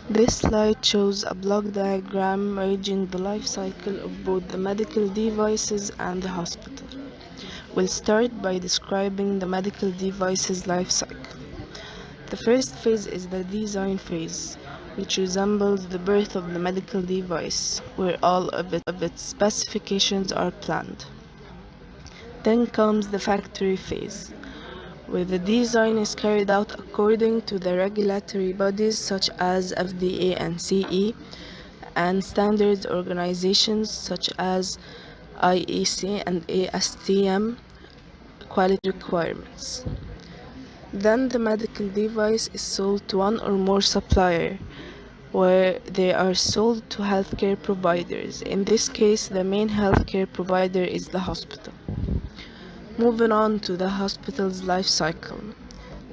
This slide shows a block diagram merging the life cycle of both the medical devices and the hospital. We'll start by describing the medical device's life cycle. The first phase is the design phase, which resembles the birth of the medical device, where all of its specifications are planned. Then comes the factory phase, where the design is carried out according to the regulatory bodies such as FDA and CE, and standards organizations such as IEC and ASTM quality requirements. Then the medical device is sold to one or more supplier, where they are sold to healthcare providers. In this case, the main healthcare provider is the hospital. Moving on to the hospital's life cycle.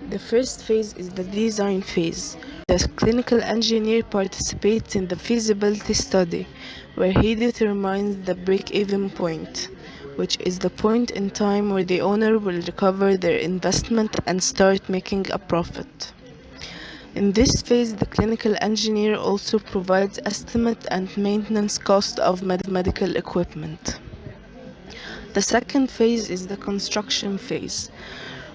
The first phase is the design phase. The clinical engineer participates in the feasibility study, where he determines the break-even point, which is the point in time where the owner will recover their investment and start making a profit. In this phase, the clinical engineer also provides estimate and maintenance cost of medical equipment. The second phase is the construction phase,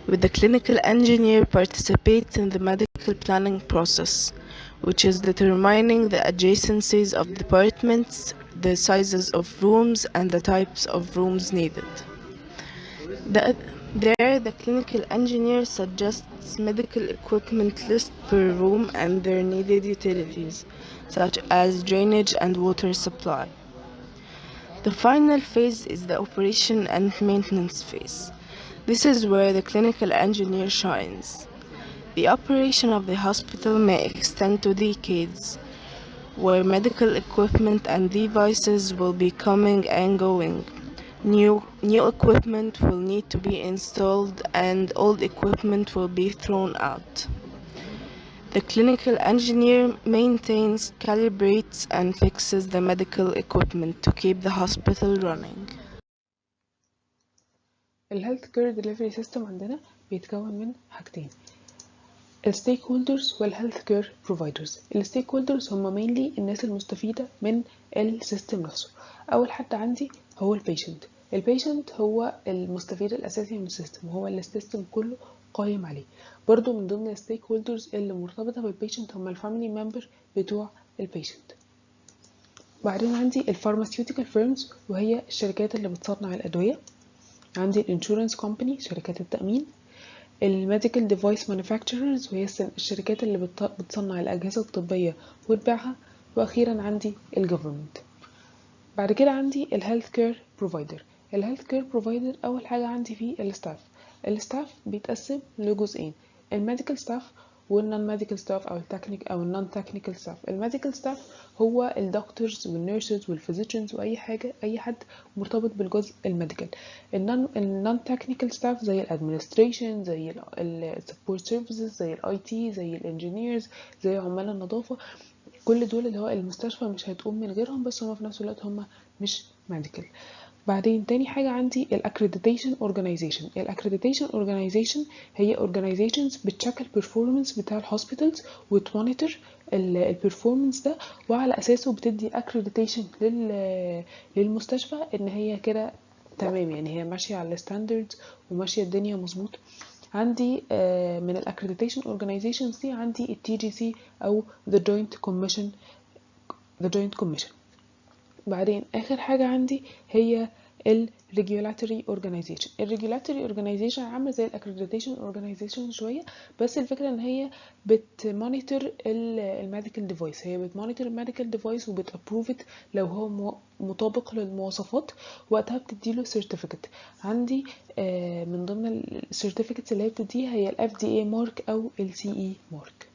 where the clinical engineer participates in the medical planning process, which is determining the adjacencies of departments, the sizes of rooms, and the types of rooms needed. The, there, the clinical engineer suggests medical equipment list per room and their needed utilities, such as drainage and water supply. The final phase is the operation and maintenance phase. This is where the clinical engineer shines. The operation of the hospital may extend to decades, where medical equipment and devices will be coming and going. New equipment will need to be installed and old equipment will be thrown out. The clinical engineer maintains, calibrates, and fixes the medical equipment to keep the hospital running. الهيلث كير ديليفري سيستم عندنا بيتكون من حاجتين، الستيك هولدرز والهيلث كير بروفايدرز. الستيك هولدرز هم مينلي الناس المستفيدة من السيستم نفسه. أول حد عندي هو البيشنت. البيشنت هو المستفيد الأساسي من السيستم، وهو اللي السيستم كله قايم عليه. برضو من ضمن الستيك هولدرز اللي مرتبطة بالبيشنت هم الفاميلي ممبر بتوع البيشنت. بعدين عندي الفارماسيوتيكال فيرمز، وهي الشركات اللي بتصنع الأدوية. عندي الانشورنس كومباني، شركات التأمين. الميديكال ديفايس مانيفاكتشررز، وهي الشركات اللي بتصنع الأجهزة الطبية وتبيعها. وأخيرا عندي الجوفرمنت. بعد كده عندي الهيلث كير بروفايدر. الهيلث كير بروفايدر أول حاجة عندي فيه الستاف. الستاف بيتقسم لجزئين، الميديكال ستاف والنون ميديكال ستاف او التكنيك او النون تكنيكال ستاف. الميديكال ستاف هو الدكتورز والنيرسز والفيزيشنز واي حاجه، اي حد مرتبط بالجزء الميديكال. النون تكنيكال ستاف زي الادمنستريشن، زي السبورت سيرفيسز، زي الاي تي، زي الانجينيرز، زي عمال النظافه. كل دول اللي هو المستشفى مش هتقوم من غيرهم، بس هم في نفس الوقت هم مش ميديكال. بعدين تاني حاجة عندي الاكريديتيشن اورجانيزيشن. الاكريديتيشن اورجانيزيشن هي اورجانيزيشنز بتشيك البرفورمانس بتاع الهوسبيتالز وتمونيتور البرفورمانس ده، وعلى اساسه بتدي اكريديتيشن للمستشفى ان هي كده تمام، يعني هي ماشية على الستاندردز وماشية الدنيا مظبوط. عندي من الاكريديتيشن اورجانيزيشنز دي عندي التي جي سي او the joint commission. بعدين اخر حاجة عندي هي الريجولاتوري اورجانيزيشن. الريجولاتوري اورجانيزيشن عامله زي الاكريديتيشن اورجانيزيشن شويه، بس الفكره ان هي بتمونيتور الميديكال ديفايس. هي بتمونيتور الميديكال ديفايس وبتابروفت لو هو مطابق للمواصفات، وقتها بتديله سيرتيفيكت. عندي من ضمن السيرتيفيكتس اللي هي بتديها هي الاف دي اي مارك او السي اي مارك.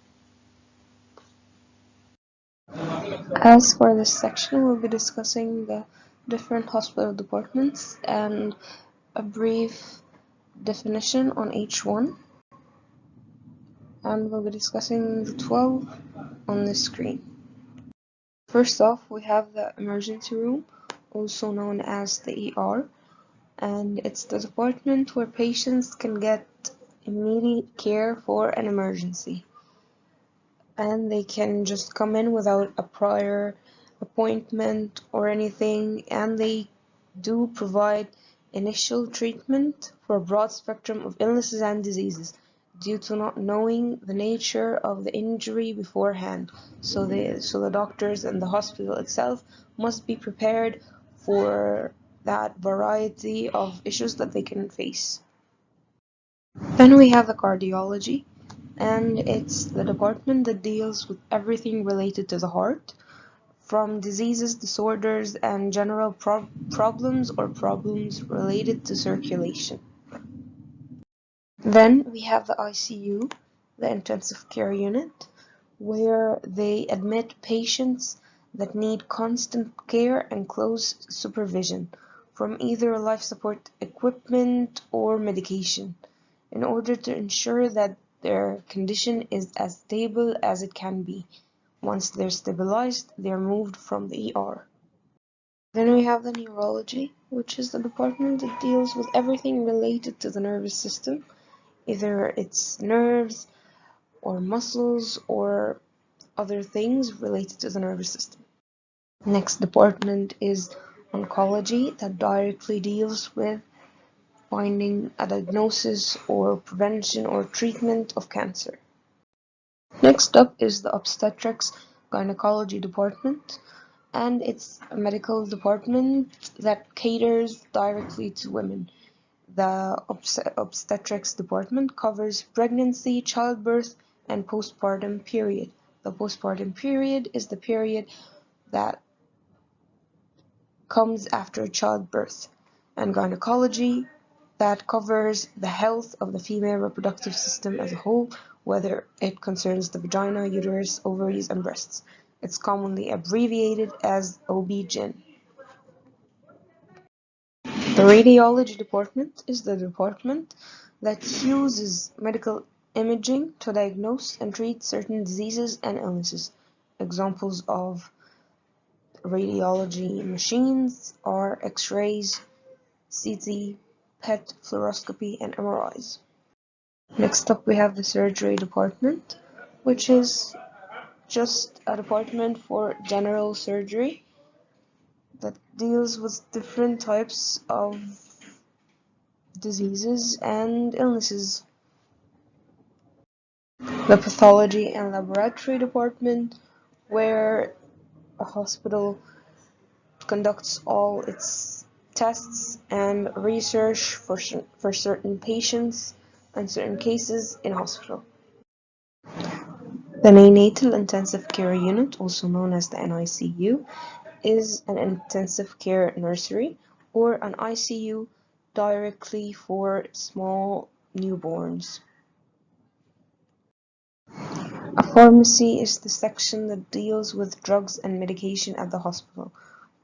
As for this section, we'll be discussing the different hospital departments and a brief definition on each one. And we'll be discussing the 12 on the screen. First off, we have the emergency room, also known as the ER, and it's the department where patients can get immediate care for an emergency. and they can just come in without a prior appointment or anything, and they do provide initial treatment for a broad spectrum of illnesses and diseases due to not knowing the nature of the injury beforehand. So the doctors and the hospital itself must be prepared for that variety of issues that they can face. Then we have the cardiology, and it's the department that deals with everything related to the heart, from diseases, disorders, and general problems or problems related to circulation. Then we have the ICU, the intensive care unit, where they admit patients that need constant care and close supervision from either life support equipment or medication in order to ensure that their condition is as stable as it can be. Once they're stabilized, they're moved from the ER. Then we have the neurology, which is the department that deals with everything related to the nervous system, either it's nerves or muscles or other things related to the nervous system. Next department is oncology, that directly deals with finding a diagnosis or prevention or treatment of cancer. Next up is the obstetrics gynecology department, and it's a medical department that caters directly to women. The obstetrics department covers pregnancy, childbirth, and postpartum period. The postpartum period is the period that comes after childbirth, and gynecology that covers the health of the female reproductive system as a whole, whether it concerns the vagina, uterus, ovaries, and breasts. It's commonly abbreviated as OB-GYN. The radiology department is the department that uses medical imaging to diagnose and treat certain diseases and illnesses. Examples of radiology machines are X-rays, CT, PET, fluoroscopy, and MRIs. Next up we have the surgery department, which is just a department for general surgery that deals with different types of diseases and illnesses. The pathology and laboratory department, where a hospital conducts all its tests and research for certain patients and certain cases in hospital. The neonatal intensive care unit, also known as the NICU, is an intensive care nursery or an ICU directly for small newborns. A pharmacy is the section that deals with drugs and medication at the hospital,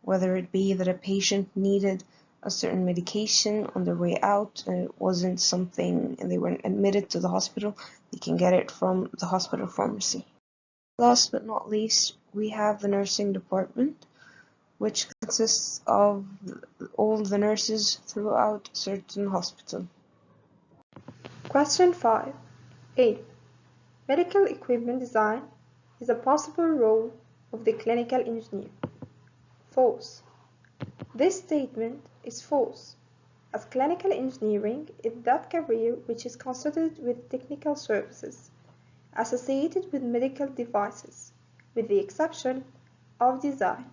whether it be that a patient needed a certain medication on their way out and it wasn't something and they weren't admitted to the hospital, they can get it from the hospital pharmacy. Last but not least, we have the nursing department, which consists of all the nurses throughout a certain hospital. Question 5. A. Medical equipment design is a possible role of the clinical engineer. False. This statement is false, as clinical engineering is that career which is considered with technical services associated with medical devices, with the exception of design.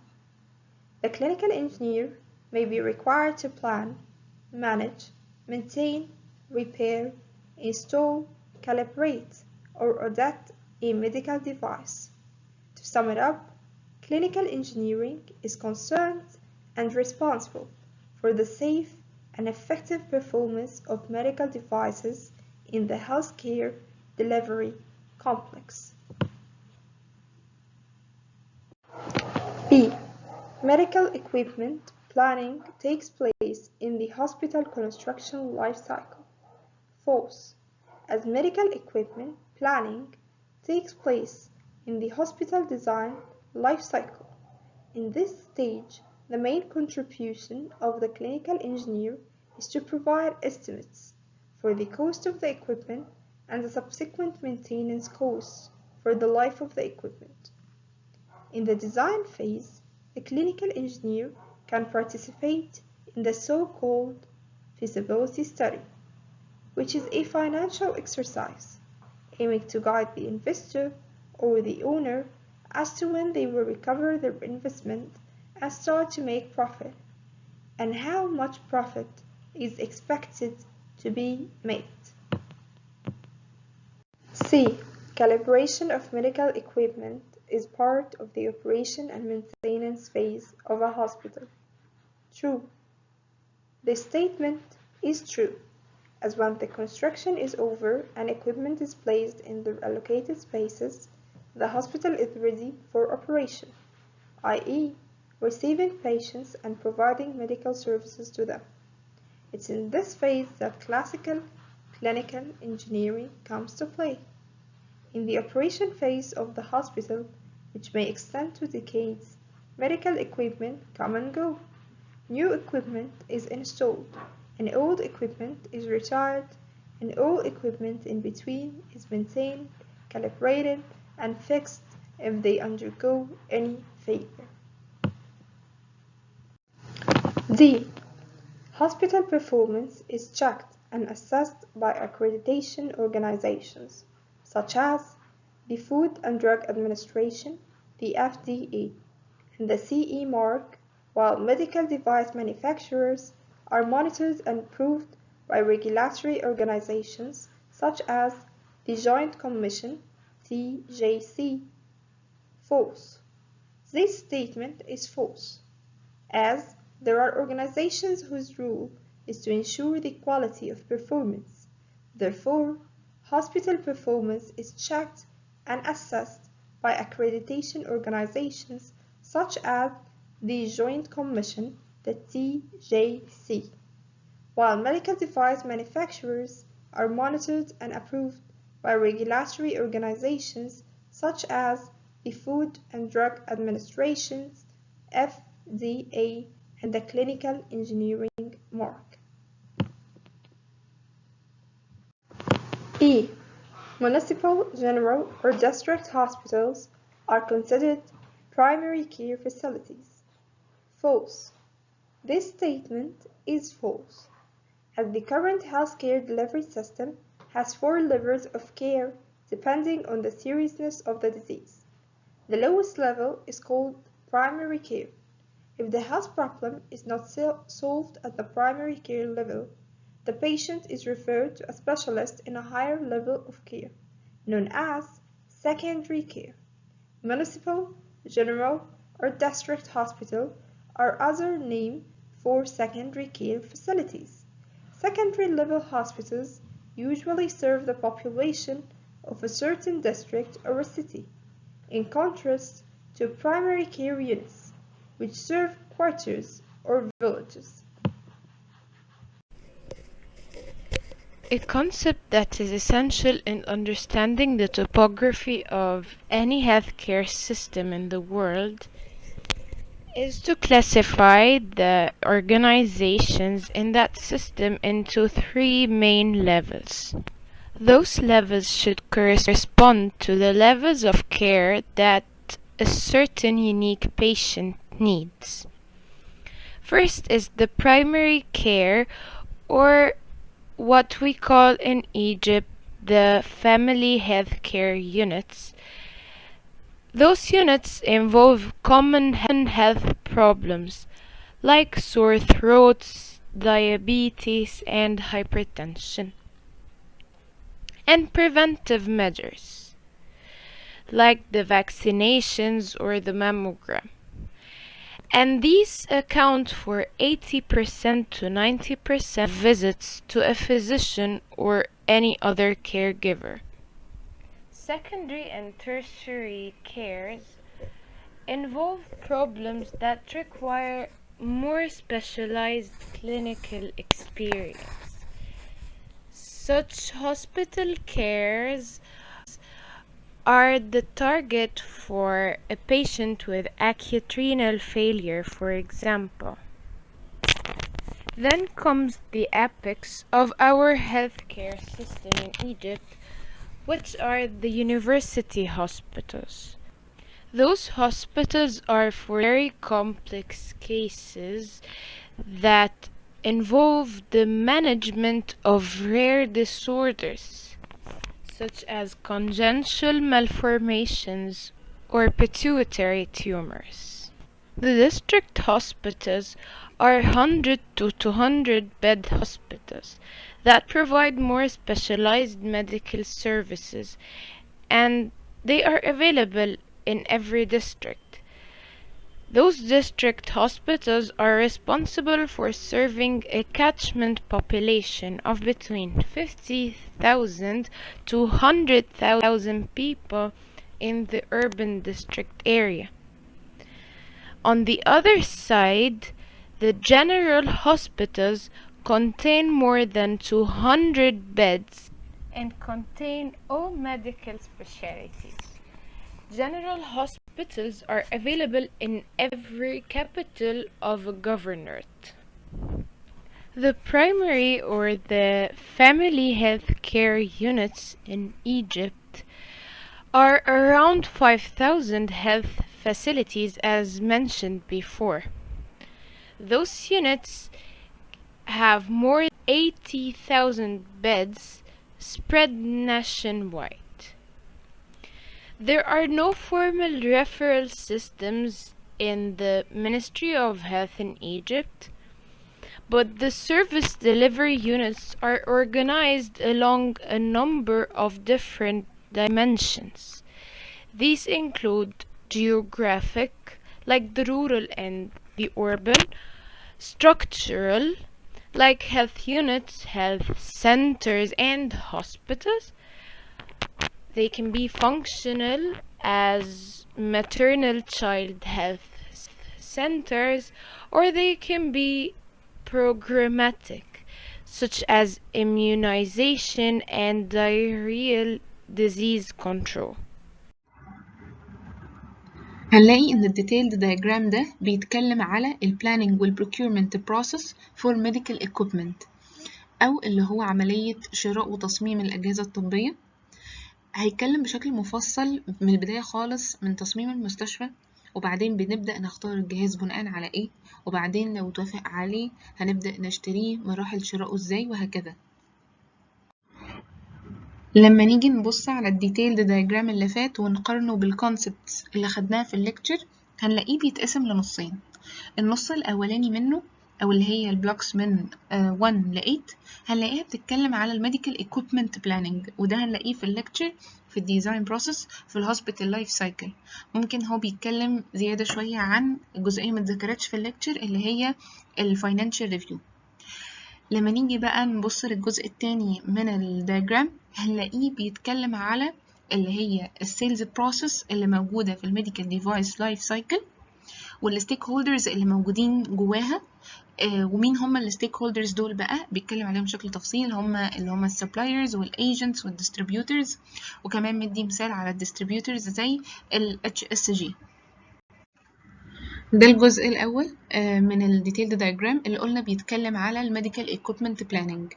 The clinical engineer may be required to plan, manage, maintain, repair, install, calibrate, or audit a medical device. To sum it up, clinical engineering is concerned and responsible for the safe and effective performance of medical devices in the healthcare delivery complex. B. Medical equipment planning takes place in the hospital construction life cycle. False, as medical equipment planning takes place in the hospital design life cycle. In this stage, the main contribution of the clinical engineer is to provide estimates for the cost of the equipment and the subsequent maintenance costs for the life of the equipment. In the design phase, the clinical engineer can participate in the so-called feasibility study, which is a financial exercise aiming to guide the investor or the owner as to when they will recover their investment and start to make profit, and how much profit is expected to be made. C. Calibration of medical equipment is part of the operation and maintenance phase of a hospital. True. This statement is true, as when the construction is over and equipment is placed in the allocated spaces, the hospital is ready for operation, i.e., receiving patients and providing medical services to them. It's in this phase that classical clinical engineering comes to play. In the operation phase of the hospital, which may extend to decades, medical equipment come and go. New equipment is installed, and old equipment is retired, and all equipment in between is maintained, calibrated, and fixed if they undergo any failure. D. Hospital performance is checked and assessed by accreditation organizations, such as the Food and Drug Administration, the FDA, and the CE mark, while medical device manufacturers are monitored and approved by regulatory organizations such as the Joint Commission, TJC. False. This statement is false, as there are organizations whose role is to ensure the quality of performance. Therefore, hospital performance is checked and assessed by accreditation organizations such as the Joint Commission, the TJC, while medical device manufacturers are monitored and approved by regulatory organizations such as the Food and Drug Administration, FDA, and the Clinical Engineering Mark. E. Municipal, general, or district hospitals are considered primary care facilities. False. This statement is false, as the current healthcare delivery system has 4 levels of care depending on the seriousness of the disease. The lowest level is called primary care. If the health problem is not solved at the primary care level, the patient is referred to a specialist in a higher level of care, known as secondary care. Municipal, general, or district hospital are other names for secondary care facilities. Secondary level hospitals usually serve the population of a certain district or a city, in contrast to primary care units, which serve quarters or villages. A concept that is essential in understanding the topography of any healthcare system in the world is to classify the organizations in that system into 3 main levels. Those levels should correspond to the levels of care that a certain unique patient needs. First is the primary care, or what we call in Egypt the family healthcare units. Those units involve common health problems like sore throats, diabetes, and hypertension, and preventive measures like the vaccinations or the mammogram. And these account for 80% to 90% visits to a physician or any other caregiver. Secondary and tertiary cares involve problems that require more specialized clinical experience. Such hospital cares are the target for a patient with acute renal failure, for example. Then comes the apex of our healthcare system in Egypt, Which are the university hospitals? Those hospitals are for very complex cases that involve the management of rare disorders, such as congenital malformations or pituitary tumors. The district hospitals are 100 to 200 bed hospitals that provide more specialized medical services, and they are available in every district. Those district hospitals are responsible for serving a catchment population of between 50,000 to 100,000 people in the urban district area. On the other side, the general hospitals contain more than 200 beds and contain all medical specialties. General hospitals are available in every capital of a governorate. The primary or the family health care units in Egypt are around 5,000 health facilities as mentioned before. Those units have more than 80,000 beds spread nationwide. There are no formal referral systems in the Ministry of Health in Egypt, but the service delivery units are organized along a number of different dimensions. These include geographic, like the rural and the urban, structural, like health units, health centers, and hospitals. They can be functional as maternal child health centers, or they can be programmatic, such as immunization and diarrheal disease control. هنلاقي إن الديتيلد diagram ده بيتكلم على ال planning وال procurement process for medical equipment، أو اللي هو عملية شراء وتصميم الأجهزة الطبية. هيتكلم بشكل مفصل من البداية خالص من تصميم المستشفى، وبعدين بنبدأ نختار الجهاز بناء على إيه، وبعدين لو توافق عليه هنبدأ نشتريه، مراحل شراؤه إزاي، وهكذا. لما نيجي نبص على الديتيلد دايجرام اللي فات ونقارنه بالكونسبتس اللي خدناها في الليكتشر، هنلاقيه بيتقسم لنصين. النص الأولاني منه أو اللي هي البلوكس من 1 ل 8 هنلاقيها بتتكلم على الميديكال equipment planning، وده هنلاقيه في الليكتشر في الديزاين بروسيس في الهوسبيتال لايف سايكل. ممكن هو بيتكلم زيادة شوية عن الجزئية ما اتذكرتش في الليكتشر اللي هي الفاينانشال ريفيو. لما نيجي بقى نبص للجزء التاني من الدياجرام هنلاقيه بيتكلم على اللي هي السيلز بروسيس اللي موجودة في الميديكال ديفايس لايف سايكل والستيك هولدرز اللي موجودين جواها. ومين هم الستيك هولدرز دول بقى بيتكلم عليهم بشكل تفصيل، اللي هم السبلايرز والايجنتس والديستريبيوترز، وكمان مدي مثال على الديستريبيوترز زي ال HSG. ده الجزء الأول من الديتيلد دايجرام اللي قلنا بيتكلم على الميديكال ايكويبمنت بلاننج.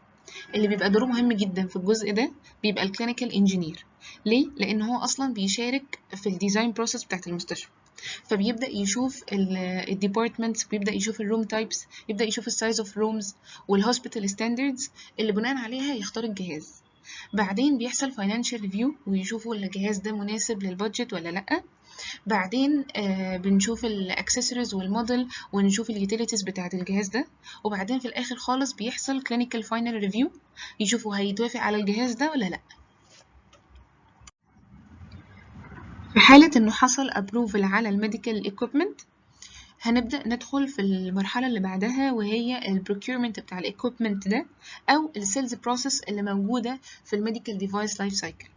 اللي بيبقى دوره مهم جدا في الجزء ده بيبقى الكلينيكال انجينير. ليه؟ لأن هو أصلا بيشارك في الديزاين بروسيس بتاعت المستشفى، فبيبدأ يشوف الديبارتمنتس، بيبدأ يشوف الروم تايبس، يبدأ يشوف السايز اوف رومز والهوسبيتال ستاندردز اللي بناء عليها يختار الجهاز. بعدين بيحصل فاينانشال ريفيو ويشوفوا الجهاز ده مناسب للبادجت ولا لأ. بعدين بنشوف الاكسسوارز والموديل ونشوف اليوتيليتيز بتاعه الجهاز ده. وبعدين في الاخر خالص بيحصل كلينيكال فاينل ريفيو يشوفوا هيتوافق على الجهاز ده ولا لا. في حالة انه حصل ابروفل على الميديكال ايكويبمنت هنبدأ ندخل في المرحلة اللي بعدها وهي البروكيورمنت بتاع الايكويبمنت ده او السيلز بروسيس اللي موجودة في الميديكال ديفايس لايف سايكل.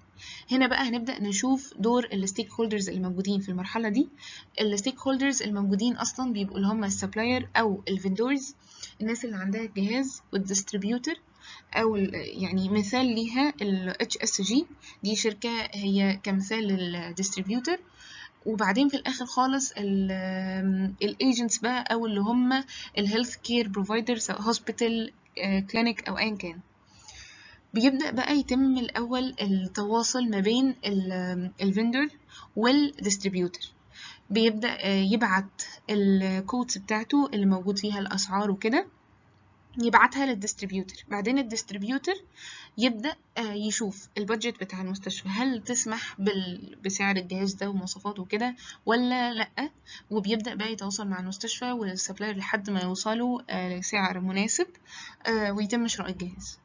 هنا بقى هنبدأ نشوف دور الستيك هولدرز اللي موجودين في المرحلة دي. الستيك هولدرز الموجودين أصلا بيبقوا اللي هم السبلاير أو الفندورز، الناس اللي عندها الجهاز، والديستريبيوتر أو يعني مثال ليها ال HSG دي شركة هي كمثال للديستريبيوتر. وبعدين في الآخر خالص الايجنتس بقى أو اللي هم الهيلث كير بروفايدرز أو هوسبيتال كلينيك أو أيا كان. بيبدأ بقى يتم الأول التواصل ما بين الفندور والديستريبيوتر. بيبدأ يبعت الكودز بتاعته اللي موجود فيها الأسعار وكده، يبعتها للديستريبيوتر. بعدين الديستريبيوتر يبدأ يشوف البادجت بتاع المستشفى هل تسمح بسعر الجهاز ده ومواصفاته وكده ولا لأ، وبيبدأ بقى يتواصل مع المستشفى والسبلاير لحد ما يوصلوا لسعر مناسب ويتم شراء الجهاز.